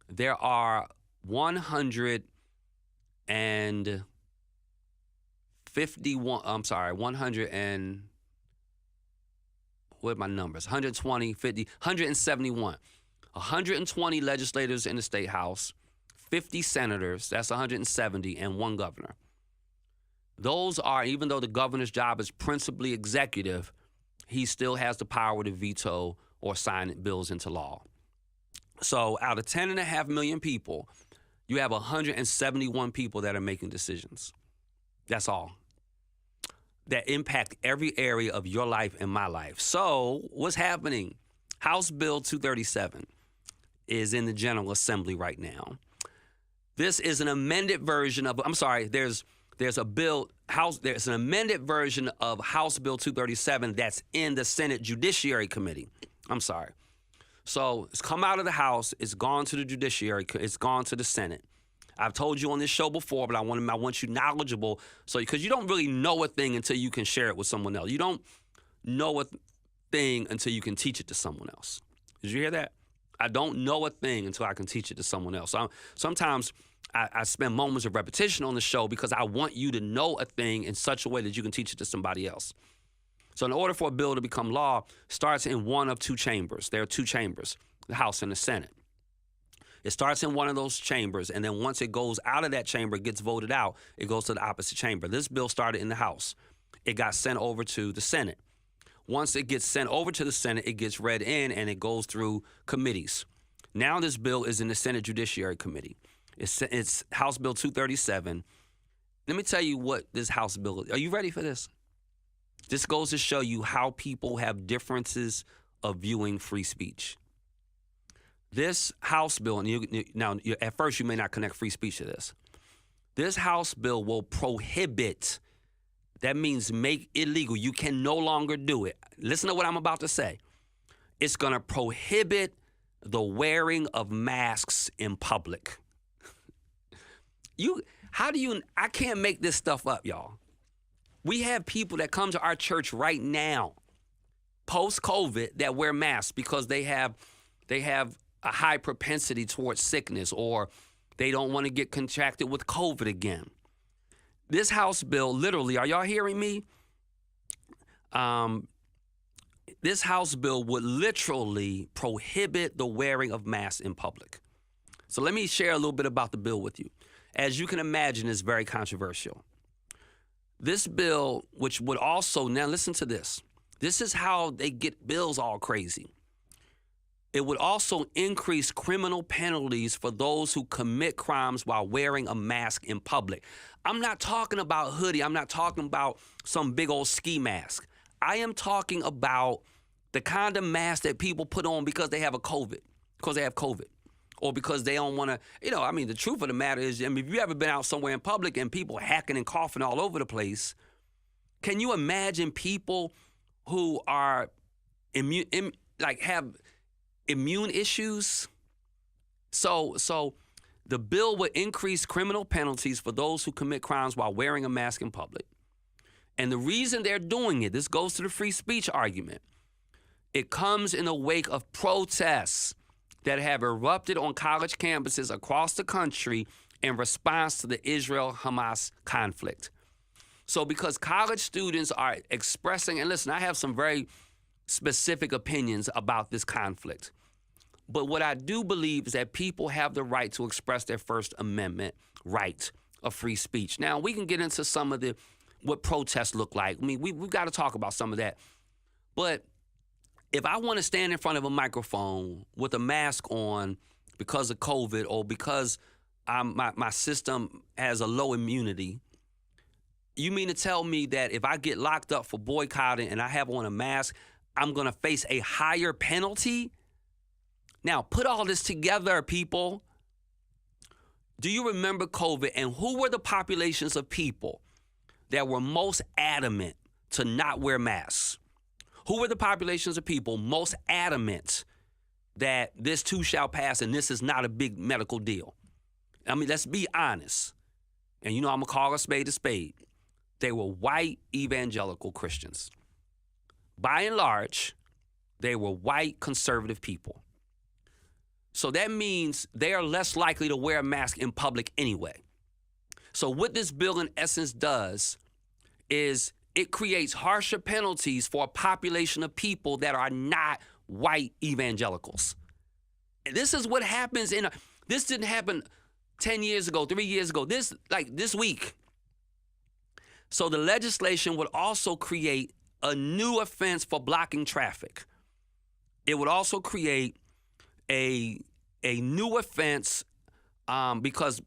Speaker 3: there are 151, 100 and, what are my numbers? 120, 50, 171. 120 legislators in the state house, 50 senators, that's 170, and one governor. Those are, even though the governor's job is principally executive, he still has the power to veto or sign bills into law. So out of 10.5 million people, you have 171 people that are making decisions. That's all. That impact every area of your life and my life. So what's happening? House Bill 237 is in the General Assembly right now. This is an amended version of, there's an amended version of House Bill 237 that's in the Senate Judiciary Committee. So it's come out of the House, it's gone to the Judiciary, it's gone to the Senate. I've told you on this show before, but I want you knowledgeable, because you don't really know a thing until you can share it with someone else. You don't know a thing until you can teach it to someone else. Did you hear that? I don't know a thing until I can teach it to someone else. Sometimes I spend moments of repetition on the show because I want you to know a thing in such a way that you can teach it to somebody else. So in order for a bill to become law, it starts in one of two chambers. There are two chambers, the House and the Senate. It starts in one of those chambers, and then once it goes out of that chamber, it gets voted out, it goes to the opposite chamber. This bill started in the House. It got sent over to the Senate. Once it gets sent over to the Senate, it gets read in, and it goes through committees. Now this bill is in the Senate Judiciary Committee. It's House Bill 237. Let me tell you what this House bill is. Are you ready for this? This goes to show you how people have differences of viewing free speech. This House bill, and at first you may not connect free speech to this. This House bill will prohibit, that means make illegal. You can no longer do it. Listen to what I'm about to say. It's going to prohibit the wearing of masks in public. I can't make this stuff up, y'all. We have people that come to our church right now, post-COVID, that wear masks because they have a high propensity towards sickness, or they don't want to get contracted with COVID again. This House bill, literally, are y'all hearing me? This House bill would literally prohibit the wearing of masks in public. So let me share a little bit about the bill with you. As you can imagine, it's very controversial. This bill, which would also, now listen to this. This is how they get bills all crazy. It would also increase criminal penalties for those who commit crimes while wearing a mask in public. I'm not talking about hoodie. I'm not talking about some big old ski mask. I am talking about the kind of mask that people put on because they have COVID, or because they don't want to, the truth of the matter is, if you've ever been out somewhere in public and people hacking and coughing all over the place, can you imagine people who are have immune issues? So the bill would increase criminal penalties for those who commit crimes while wearing a mask in public. And the reason they're doing it, this goes to the free speech argument. It comes in the wake of protests that have erupted on college campuses across the country in response to the Israel-Hamas conflict. So because college students are expressing, and listen, I have some very specific opinions about this conflict. But what I do believe is that people have the right to express their First Amendment right of free speech. Now, we can get into some of what protests look like. I mean, we've got to talk about some of that. But if I want to stand in front of a microphone with a mask on because of COVID, or because my system has a low immunity, you mean to tell me that if I get locked up for boycotting and I have on a mask, I'm going to face a higher penalty? Now, put all this together, people. Do you remember COVID, and who were the populations of people that were most adamant to not wear masks? Who were the populations of people most adamant that this too shall pass and this is not a big medical deal? I mean, let's be honest. And I'm going to call a spade a spade. They were white evangelical Christians. By and large, they were white conservative people. So that means they are less likely to wear a mask in public anyway. So what this bill in essence does is it creates harsher penalties for a population of people that are not white evangelicals. And this is what happens this didn't happen 10 years ago, 3 years ago, this week. So the legislation would also create a new offense for blocking traffic. It would also create a new offense because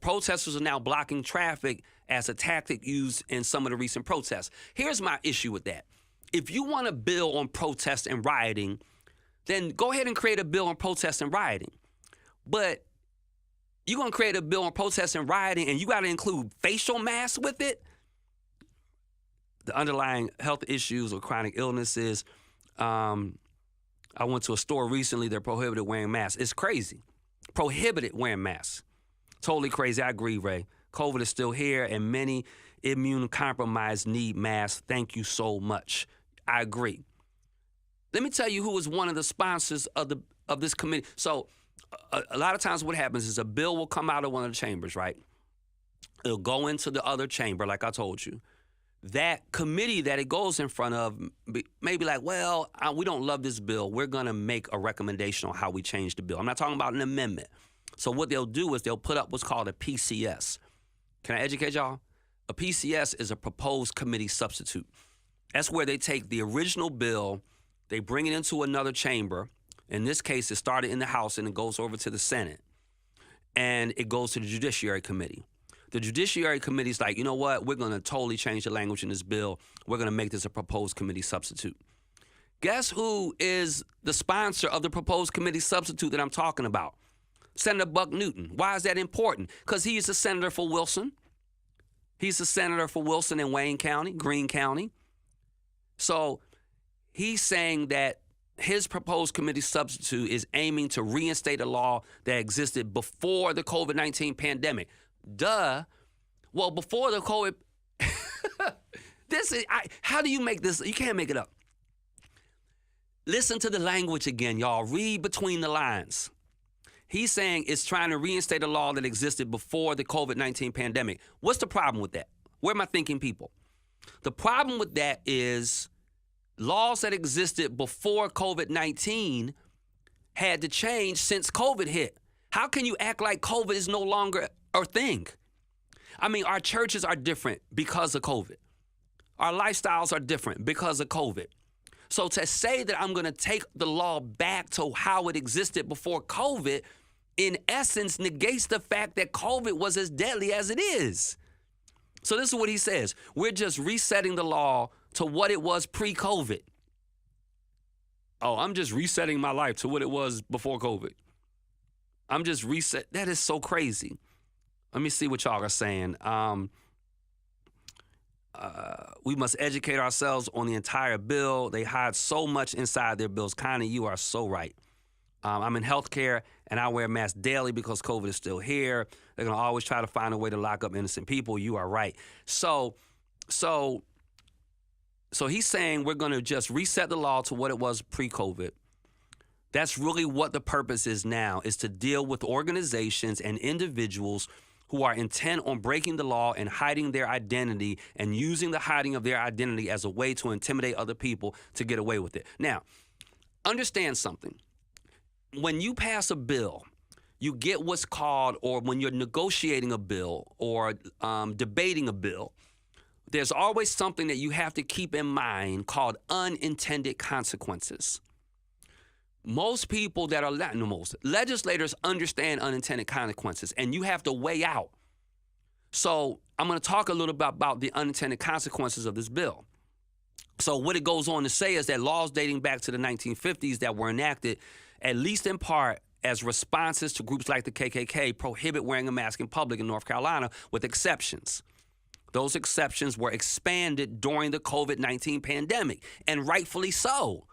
Speaker 3: protesters are now blocking traffic as a tactic used in some of the recent protests. Here's my issue with that. If you want a bill on protest and rioting, then go ahead and create a bill on protest and rioting. But you're going to create a bill on protest and rioting, and you got to include facial masks with it? The underlying health issues or chronic illnesses. I went to a store recently. They're prohibited wearing masks. It's crazy. Prohibited wearing masks. Totally crazy. I agree, Ray. COVID is still here, and many immune-compromised need masks. Thank you so much. I agree. Let me tell you who was one of the sponsors of this committee. So a lot of times what happens is a bill will come out of one of the chambers, right? It'll go into the other chamber, like I told you. That committee that it goes in front of may be like, well, we don't love this bill. We're going to make a recommendation on how we change the bill. I'm not talking about an amendment. So what they'll do is they'll put up what's called a PCS. Can I educate y'all? A PCS is a proposed committee substitute. That's where they take the original bill, they bring it into another chamber. In this case, it started in the House and it goes over to the Senate. And it goes to the Judiciary Committee. The Judiciary Committee is like, you know what? We're going to totally change the language in this bill. We're going to make this a proposed committee substitute. Guess who is the sponsor of the proposed committee substitute that I'm talking about? Senator Buck Newton. Why is that important? Because he is a senator for Wilson. He's a senator for Wilson in Wayne County, Greene County. So he's saying that his proposed committee substitute is aiming to reinstate a law that existed before the COVID-19 pandemic. Duh. Well, before the COVID, how do you make this? You can't make it up. Listen to the language again, y'all. Read between the lines. He's saying it's trying to reinstate a law that existed before the COVID-19 pandemic. What's the problem with that? Where am I thinking people? The problem with that is laws that existed before COVID-19 had to change since COVID hit. How can you act like COVID is no longer a thing? I mean, our churches are different because of COVID. Our lifestyles are different because of COVID. So to say that I'm going to take the law back to how it existed before COVID, in essence, negates the fact that COVID was as deadly as it is. So this is what he says. We're just resetting the law to what it was pre-COVID. Oh, I'm just resetting my life to what it was before COVID. I'm just reset. That is so crazy. Let me see what y'all are saying. We must educate ourselves on the entire bill. They hide so much inside their bills. Connie, you are so right. I'm in healthcare, and I wear a mask daily because COVID is still here. They're going to always try to find a way to lock up innocent people. You are right. So he's saying we're going to just reset the law to what it was pre-COVID. That's really what the purpose is now, is to deal with organizations and individuals who are intent on breaking the law and hiding their identity and using the hiding of their identity as a way to intimidate other people to get away with it. Now, understand something. When you pass a bill, you get what's called, or when you're negotiating a bill or debating a bill, there's always something that you have to keep in mind called unintended consequences. Most people that are legislators understand unintended consequences, and you have to weigh out. So I'm going to talk a little bit about the unintended consequences of this bill. So what it goes on to say is that laws dating back to the 1950s that were enacted, at least in part, as responses to groups like the KKK, prohibit wearing a mask in public in North Carolina with exceptions. Those exceptions were expanded during the COVID-19 pandemic, and rightfully so,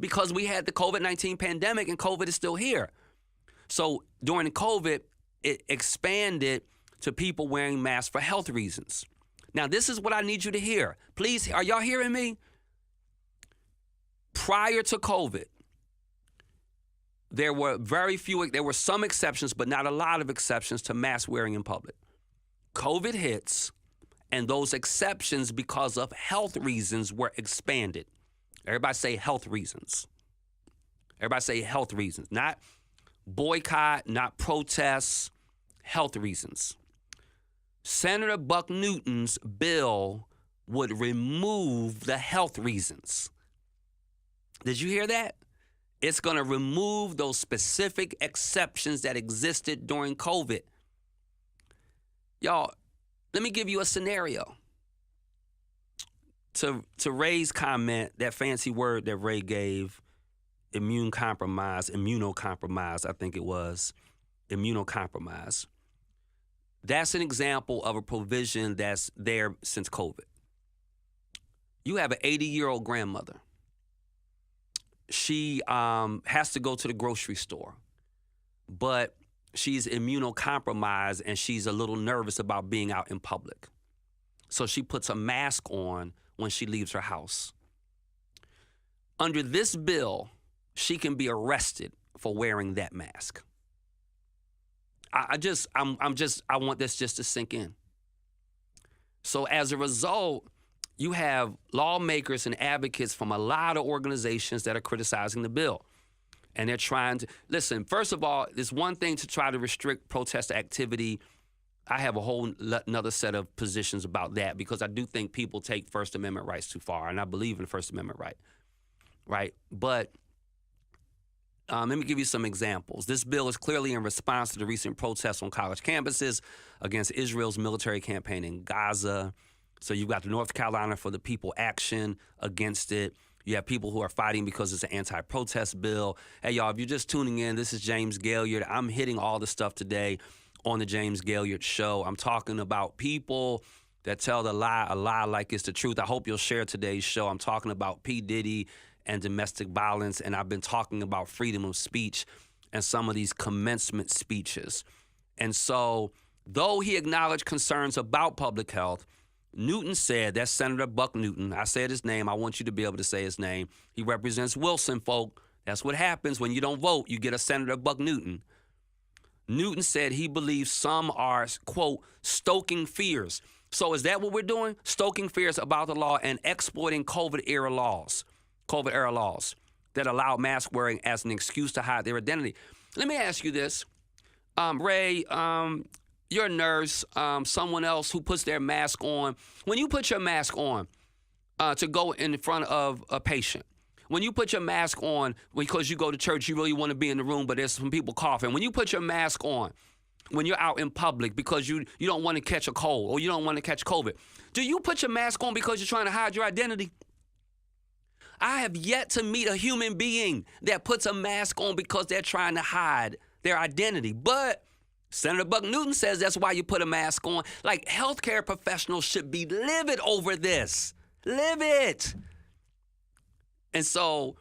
Speaker 3: because we had the COVID-19 pandemic and COVID is still here. So during the COVID, it expanded to people wearing masks for health reasons. Now, this is what I need you to hear. Please, are y'all hearing me? Prior to COVID, there were some exceptions, but not a lot of exceptions to mask wearing in public. COVID hits, and those exceptions, because of health reasons, were expanded. Everybody say health reasons. Everybody say health reasons. Not boycott, not protests, health reasons. Senator Buck Newton's bill would remove the health reasons. Did you hear that? It's going to remove those specific exceptions that existed during COVID. Y'all, let me give you a scenario. To Ray's comment, that fancy word that Ray gave, immunocompromised, I think it was, immunocompromised. That's an example of a provision that's there since COVID. You have an 80-year-old grandmother. She has to go to the grocery store, but she's immunocompromised and she's a little nervous about being out in public. So she puts a mask on when she leaves her house. Under this bill, she can be arrested for wearing that mask. I want this just to sink in. So as a result, you have lawmakers and advocates from a lot of organizations that are criticizing the bill. And they're trying to, listen, first of all, it's one thing to try to restrict protest activity. I have a whole another set of positions about that because I do think people take First Amendment rights too far, and I believe in the First Amendment right? But let me give you some examples. This bill is clearly in response to the recent protests on college campuses against Israel's military campaign in Gaza. So you've got the North Carolina for the People action against it. You have people who are fighting because it's an anti-protest bill. Hey, y'all, if you're just tuning in, this is James Gailliard. I'm hitting all the stuff today on the James Gailliard Show. I'm talking about people that tell a lie like it's the truth. I hope you'll share today's show. I'm talking about P. Diddy and domestic violence, and I've been talking about freedom of speech and some of these commencement speeches. And so, though he acknowledged concerns about public health, Newton said, that's Senator Buck Newton. I said his name. I want you to be able to say his name. He represents Wilson, folk. That's what happens when you don't vote. You get a Senator Buck Newton. Newton said he believes some are, quote, stoking fears. So is that what we're doing? Stoking fears about the law and exploiting COVID-era laws that allow mask wearing as an excuse to hide their identity. Let me ask you this. Ray, you're a nurse, someone else who puts their mask on. When you put your mask on to go in front of a patient, when you put your mask on because you go to church, you really want to be in the room, but there's some people coughing. When you put your mask on, when you're out in public because you don't want to catch a cold or you don't want to catch COVID, do you put your mask on because you're trying to hide your identity? I have yet to meet a human being that puts a mask on because they're trying to hide their identity. But Senator Buck Newton says that's why you put a mask on. Like, healthcare professionals should be livid over this. Livid. And so,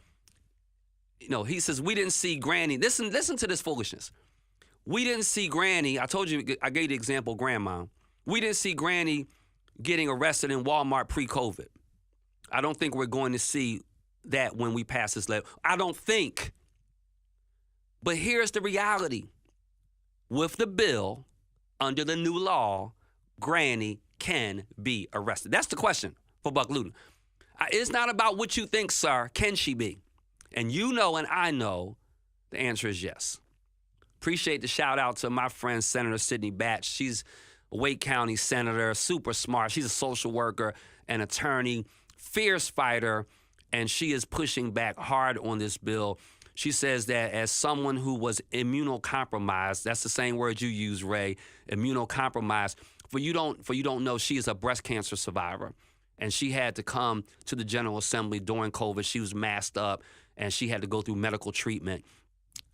Speaker 3: he says, we didn't see Granny. Listen to this foolishness. We didn't see Granny. I told you, I gave the example, Grandma. We didn't see Granny getting arrested in Walmart pre-COVID. I don't think we're going to see that when we pass this law. I don't think. But here's the reality. With the bill, under the new law, Granny can be arrested. That's the question for Buck Newton. It's not about what you think, sir. Can she be? And you know and I know the answer is yes. Appreciate the shout out to my friend, Senator Sidney Batch. She's a Wake County senator, super smart. She's a social worker, an attorney, fierce fighter, and she is pushing back hard on this bill. She says that as someone who was immunocompromised, that's the same word you use, Ray, immunocompromised. For you don't know, she is a breast cancer survivor, and she had to come to the General Assembly during COVID. She was masked up, and she had to go through medical treatment.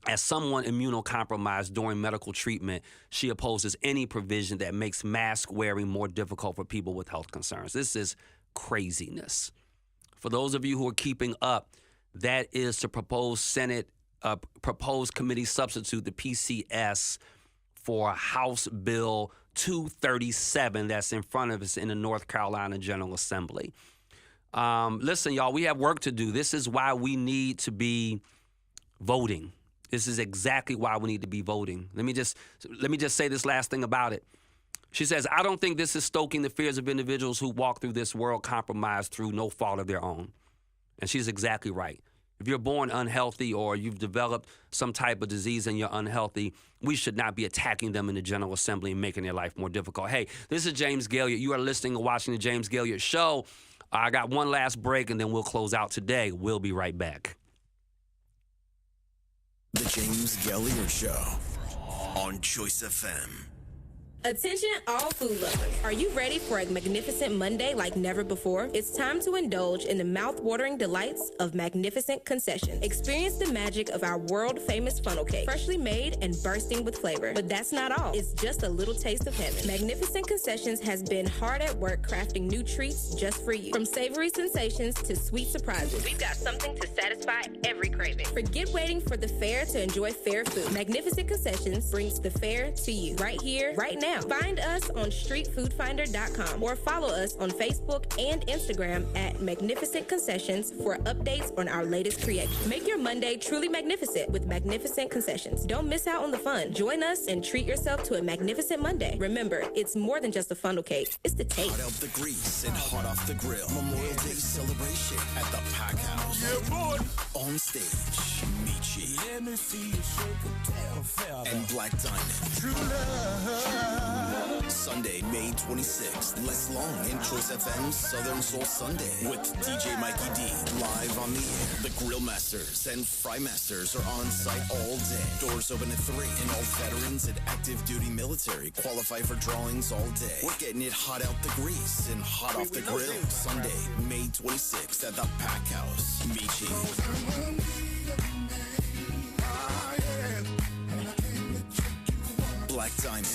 Speaker 3: As someone immunocompromised during medical treatment, she opposes any provision that makes mask wearing more difficult for people with health concerns. This is craziness. For those of you who are keeping up, that is the proposed proposed committee substitute, the PCS, for House Bill 237 that's in front of us in the North Carolina General Assembly. Listen, y'all, we have work to do. This is why we need to be voting. This is exactly why we need to be voting. Let me just say this last thing about it. She says, I don't think this is stoking the fears of individuals who walk through this world compromised through no fault of their own. And she's exactly right. If you're born unhealthy or you've developed some type of disease and you're unhealthy, we should not be attacking them in the General Assembly and making their life more difficult. Hey, this is James Gailliard. You are listening and watching the James Gailliard Show. I got one last break and then we'll close out today. We'll be right back.
Speaker 1: The James Gailliard Show on Choice FM.
Speaker 6: Attention all food lovers. Are you ready for a magnificent Monday like never before? It's time to indulge in the mouth-watering delights of Magnificent Concessions. Experience the magic of our world-famous funnel cake, freshly made and bursting with flavor. But that's not all. It's just a little taste of heaven. Magnificent Concessions has been hard at work crafting new treats just for you. From savory sensations to sweet surprises, we've got something to satisfy every craving. Forget waiting for the fair to enjoy fair food. Magnificent Concessions brings the fair to you right here, right now. Find us on streetfoodfinder.com or follow us on Facebook and Instagram at Magnificent Concessions for updates on our latest creation. Make your Monday truly magnificent with Magnificent Concessions. Don't miss out on the fun. Join us and treat yourself to a magnificent Monday. Remember, it's more than just a funnel cake. It's the taste.
Speaker 1: Hot out the grease and hot off the grill. Memorial Day celebration at the Pack House.
Speaker 2: Yeah, boy.
Speaker 1: On stage, Michi.
Speaker 2: Let me see you shake a tail.
Speaker 1: And Black Diamond.
Speaker 2: True love.
Speaker 1: Sunday, May 26th, Les Long in Choice FM's Southern Soul Sunday with DJ Mikey D live on the air. The Grill Masters and Fry Masters are on site all day. Doors open at 3 and all veterans and active duty military qualify for drawings all day. We're getting it hot out the grease and hot off the grill. Sunday, May 26th at the Pack House. Michi. Black Diamond.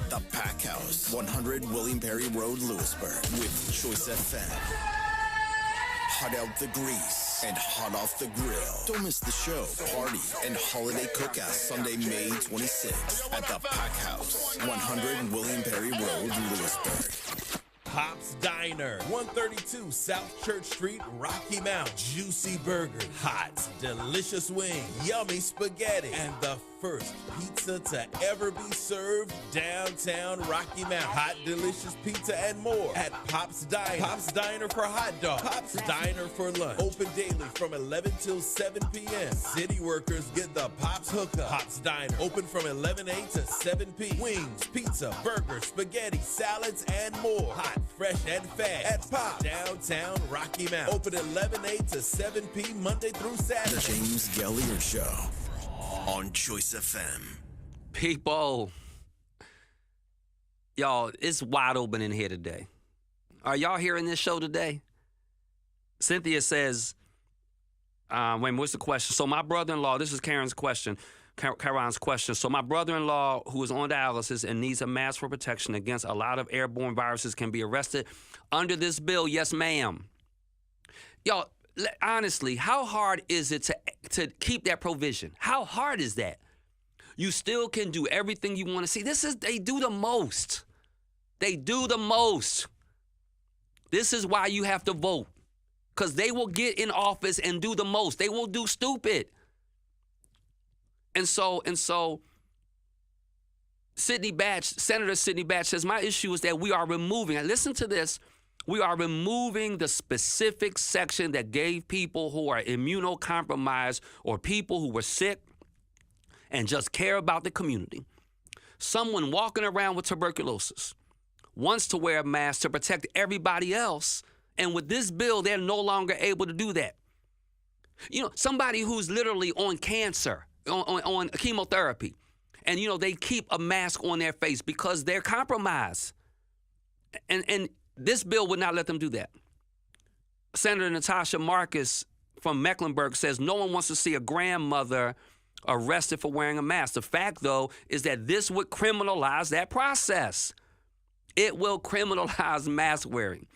Speaker 1: The Pack House, 100 William Perry Road, Lewisburg, with Choice FM. Hot out the grease and hot off the grill. Don't miss the show, party, and holiday cookout Sunday, May 26th at the Pack House, 100 William Perry Road, Lewisburg.
Speaker 2: Pop's Diner, 132 South Church Street, Rocky Mount. Juicy burger, hot, delicious wing, yummy spaghetti, and the first pizza to ever be served downtown Rocky Mount. Hot, delicious pizza and more at Pop's Diner. Pop's Diner for hot dogs. Pop's Diner for lunch. Open daily from 11 till 7 p.m. City workers get the Pop's hookup. Pop's Diner, open from 11 a.m. to 7 p.m. Wings, pizza, burgers, spaghetti, salads, and more. Hot, fresh, and fast at Pop's downtown Rocky Mount. Open 11 a.m. to 7 p.m. Monday through Saturday.
Speaker 1: The James Gailliard Show on Choice FM.
Speaker 3: People, y'all, it's wide open in here today. Are y'all hearing this show today? Cynthia says, what's the question? So my brother-in-law, this is Karen's question, Karen's question. So my brother-in-law, who is on dialysis and needs a mask for protection against a lot of airborne viruses, can be arrested under this bill. Yes, ma'am. Y'all, honestly, how hard is it to keep that provision? How hard is that? You still can do everything you want to see. They do the most. They do the most. This is why you have to vote. Because they will get in office and do the most. They will do stupid. And so Senator Sidney Batch says, my issue is that we are removing, and listen to this, we are removing the specific section that gave people who are immunocompromised or people who were sick and just care about the community. Someone walking around with tuberculosis wants to wear a mask to protect everybody else, and with this bill, they're no longer able to do that. You know, somebody who's literally on cancer, on chemotherapy, and, you know, they keep a mask on their face because they're compromised. And this bill would not let them do that. Senator Natasha Marcus from Mecklenburg says no one wants to see a grandmother arrested for wearing a mask. The fact, though, is that this would criminalize that process. It will criminalize mask wearing.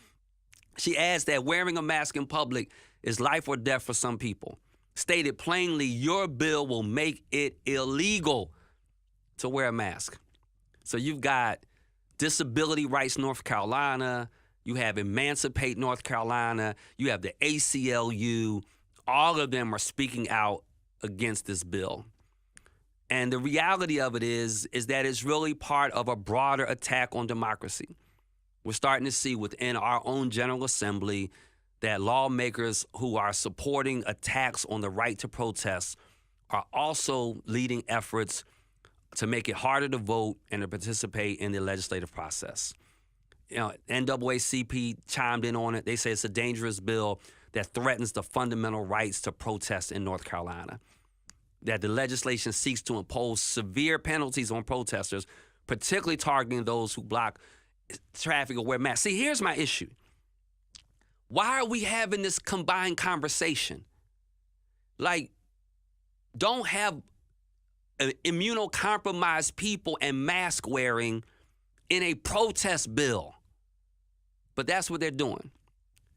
Speaker 3: She adds that wearing a mask in public is life or death for some people. stated plainly, your bill will make it illegal to wear a mask. So you've got Disability Rights North Carolina, you have Emancipate North Carolina, you have the ACLU. All of them are speaking out against this bill. And the reality of it is that it's really part of a broader attack on democracy. We're starting to see within our own General Assembly that lawmakers who are supporting attacks on the right to protest are also leading efforts to make it harder to vote and to participate in the legislative process. You know, NAACP chimed in on it. They say it's a dangerous bill that threatens the fundamental rights to protest in North Carolina, that the legislation seeks to impose severe penalties on protesters, particularly targeting those who block traffic or wear masks. See, here's my issue. Why are we having this combined conversation? Like, don't have immunocompromised people and mask wearing in a protest bill. But that's what they're doing.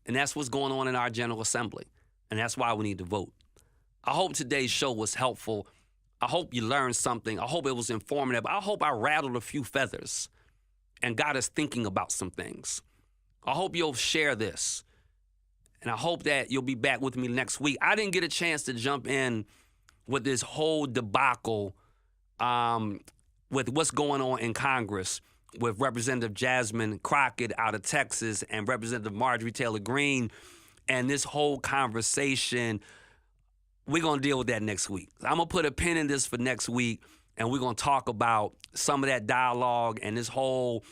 Speaker 3: And that's what's going on in our General Assembly. And that's why we need to vote. I hope today's show was helpful. I hope you learned something. I hope it was informative. I hope I rattled a few feathers and got us thinking about some things. I hope you'll share this. And I hope that you'll be back with me next week. I didn't get a chance to jump in with this whole debacle with what's going on in Congress with Representative Jasmine Crockett out of Texas and Representative Marjorie Taylor Greene and this whole conversation. We're going to deal with that next week. I'm going to put a pin in this for next week, and we're going to talk about some of that dialogue and this whole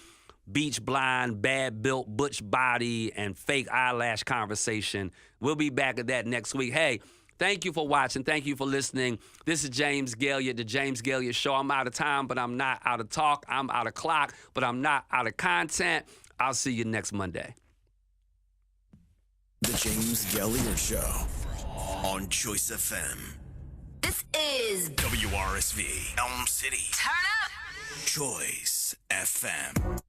Speaker 3: beach blind, bad-built, butch body, and fake eyelash conversation. We'll be back at that next week. Hey, thank you for watching. Thank you for listening. This is James Gailliard, The James Gailliard Show. I'm out of time, but I'm not out of talk. I'm out of clock, but I'm not out of content. I'll see you next Monday.
Speaker 1: The James Gailliard Show on Choice FM.
Speaker 7: This is
Speaker 1: WRSV, Elm City.
Speaker 7: Turn Up.
Speaker 1: Choice FM.